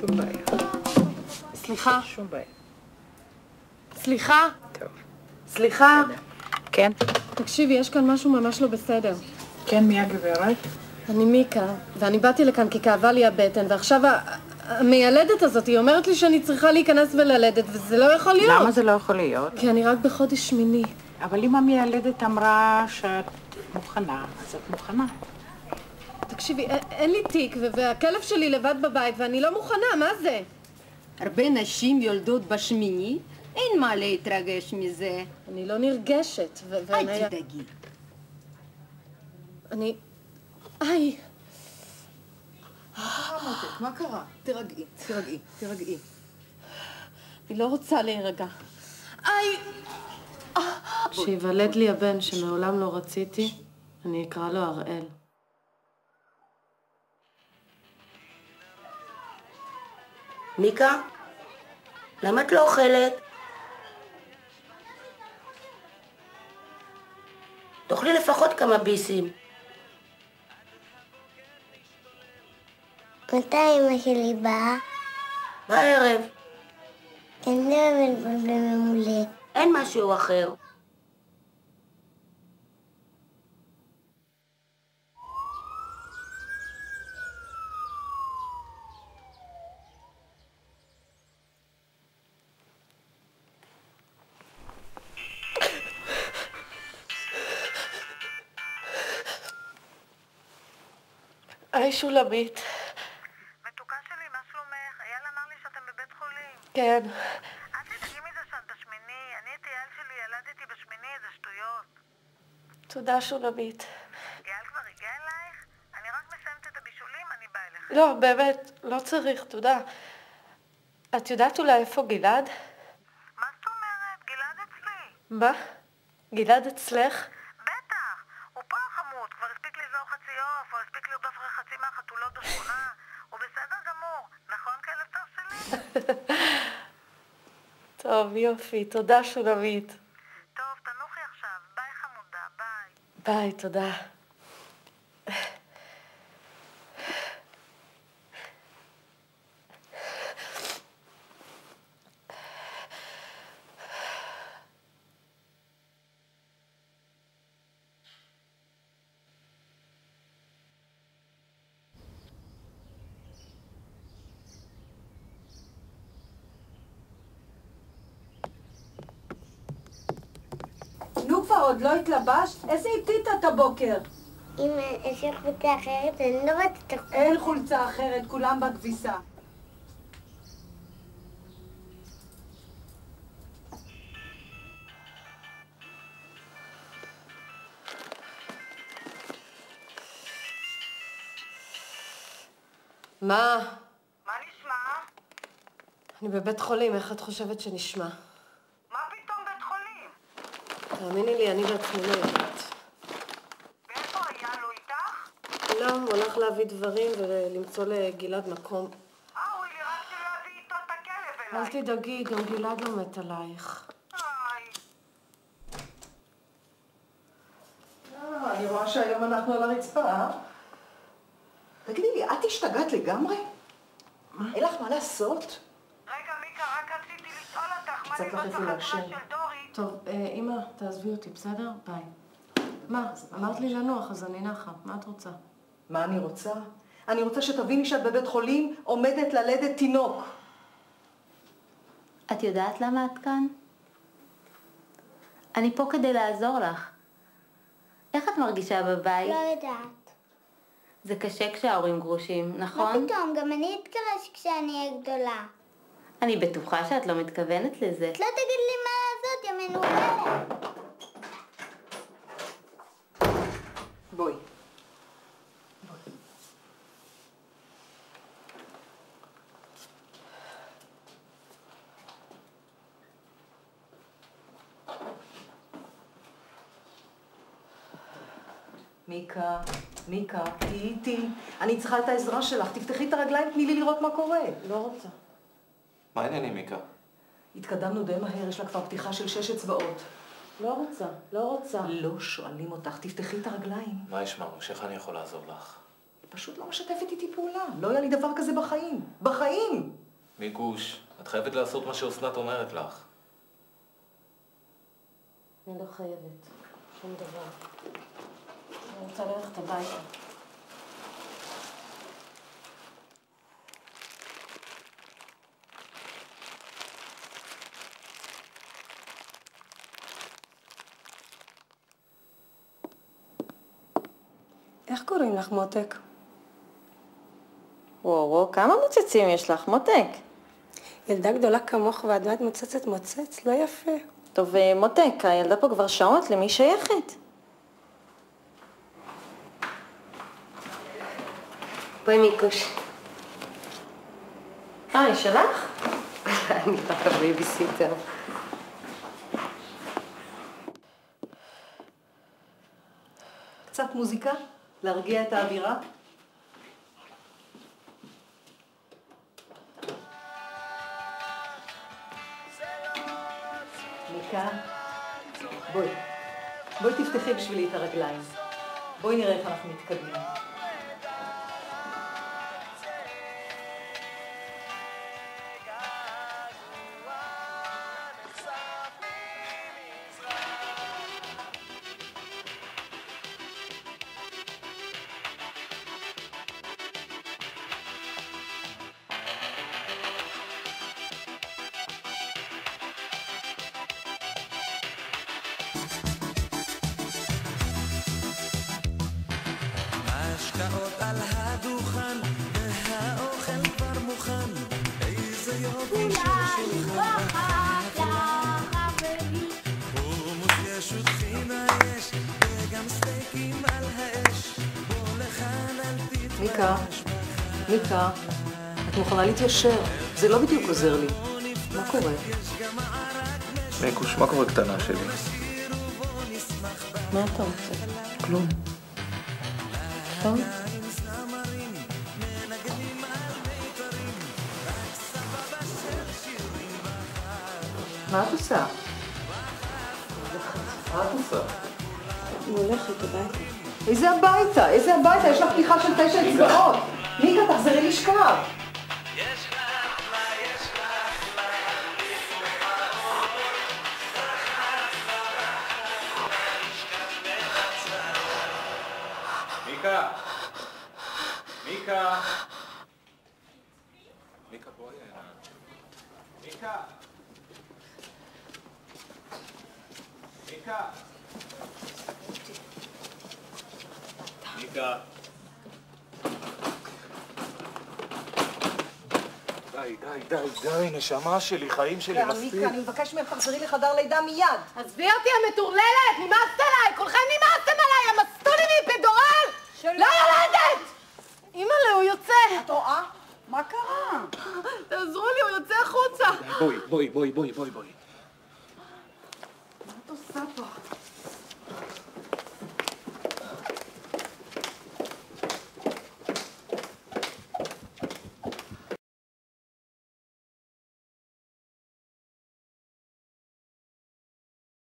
שום בעיה. סליחה? שום בעיה. סליחה? טוב. סליחה? כן? תקשיבי, יש כאן משהו ממש לא בסדר. כן, מי הגברת? אני מיקה, ואני באתי לכאן כי כאבה לי הבטן, ועכשיו המיילדת הזאת, היא אומרת לי שאני צריכה להיכנס וללדת, וזה לא יכול להיות. למה זה לא יכול להיות? כי אני רק בחודש שמיני. אבל אם המיילדת אמרה שאת מוכנה, אז את מוכנה. תקשיבי, אין לי תיק, והכלב שלי לבד בבית, ואני לא מוכנה, מה זה? הרבה נשים יולדות בשמיני, אין מה להתרגש מזה. אני לא נרגשת, אל תדאגי. אני... איי. מה קרה? תרגעי, תרגעי, תרגעי. אני לא רוצה להירגע. איי! שיוולד לי הבן שמעולם לא רציתי, אני אקרא לו הראל. מיקה? למה את לא אוכלת? תאכלי לפחות כמה ביסים. מתי אמא שלי באה? בערב. אין לי אוהבת בממולא. אין משהו אחר. היי שולמית. מתוקה שלי, מה שלומך? אייל אמר לי שאתם בבית חולים. כן. אל תדאגי מזה שאת בשמיני. אני את אייל שלי ילדתי בשמיני, איזה שטויות. תודה שולמית. אייל כבר הגיע אלייך? אני רק מסיימת את הבישולים, אני באה אליך. לא, באמת, לא צריך, תודה. את יודעת אולי איפה גלעד? מה זאת אומרת? גלעד אצלי. מה? גלעד אצלך? בטח, הוא פה החמוד, כבר הספיק לזור חצי עוף, או הספיק לרדוף אחרי חצי מהחתולות בשכונה. הוא בסדר גמור, נכון כלב טוב שלי? טוב, יופי, תודה שולמית. טוב, תנוחי עכשיו, ביי חמודה, ביי. ביי, תודה. נו כבר, עוד לא התלבשת? איזה איטית את הבוקר? אמא, יש לך חולצה אחרת? אני לא רציתי חולצה. אין חולצה אחרת, כולם בכביסה. מה? מה נשמע? אני בבית חולים, איך את חושבת שנשמע? מה פתאום בית חולים? תאמיני לי, אני בעצמי לא יודעת. ואיפה אייל, הוא איתך? לא, הוא הולך להביא דברים ולמצוא לגלעד מקום. הוא רצתי להביא איתו את הכלב אל אליי. תדאגי, גם גלעד לא מת עלייך. אני רואה שהיום אנחנו על הרצפה. תגידי לי, את השתגעת לגמרי? אין לך מה לעשות? רגע, מיקה, רק רציתי לשאול אותך, מה קצת ללבוש לך איפה החברה לעשן. של דורי? טוב, אמא, תעזבי אותי, בסדר? ביי. מה? אמרת לי לנוח, אז אני נחה. מה את רוצה? מה אני רוצה? אני רוצה שתביני שאת בבית חולים עומדת ללדת תינוק. את יודעת למה את כאן? אני פה כדי לעזור לך. איך את מרגישה בבית? לא יודעת. זה קשה כשההורים גרושים, נכון? מה פתאום? גם אני אתגרש כשאני אהיה גדולה. אני בטוחה שאת לא מתכוונת לזה. את לא תגיד לי מה לעשות, יא מנוולת. בואי. מיקה, מיקה, תהיי איתי. אני צריכה את העזרה שלך. תפתחי את הרגליים, תני לי לראות מה קורה. לא רוצה. מה העניינים, מיקה? התקדמנו די מהר, יש לה כבר פתיחה של 6 אצבעות. לא רוצה, לא רוצה. לא שואלים אותך, תפתחי את הרגליים. מה יש ממש? איך אני יכול לעזור לך? פשוט לא משתפת איתי פעולה. לא היה לי דבר כזה בחיים. בחיים! מיקוש, את חייבת לעשות מה שאסנת אומרת לך. אני לא חייבת. שום דבר. אני רוצה ללכת הביתה. איך קוראים לך מותק? וואו, כמה מוצצים יש לך, מותק? ילדה גדולה כמוך ועדיין מוצצת מוצץ, לא יפה. טוב, מותק, הילדה פה כבר שעות, למי שייכת? בואי מיקוש. היא שלך? אני רק הבייביסיטר. קצת מוזיקה? להרגיע את האווירה? מיקה, בואי תפתחי בשבילי את הרגליים. בואי נראה איך אנחנו מתקדמים. השקעות על הדוכן, והאוכל כבר מוכן. איזה יופי של שולחן. חומוס יש וטחינה יש, וגם סטייקים על האש. בוא לכאן אל תתבייש. מיקה, את מוכנה להתיישר. זה לא בדיוק עוזר לי. מה קורה? מיקוש, מה קורה קטנה שלי? מה אתה רוצה? כלום. טוב. מה את עושה? מה את עושה? אני הולכת הביתה. איזה הביתה? איזה הביתה? יש לך פתיחה של 9 אצבעות. מיקה, תחזרי לשכב. מיקה! מיקה! מיקה, בואי הנה. מיקה! מיקה! מיקה! די, נשמה שלי, חיים שלי, מספיק. מיקה, אני מבקש ממך, תחזרי לחדר לידה מיד. עזבי אותי המטורללת! נמאסת עליי! כולכם נמאסתם עליי! המסטולים מפדורל! לא יולדת! אימא'לה, הוא יוצא! את רואה? מה קרה? תעזרו לי, הוא יוצא החוצה! בואי.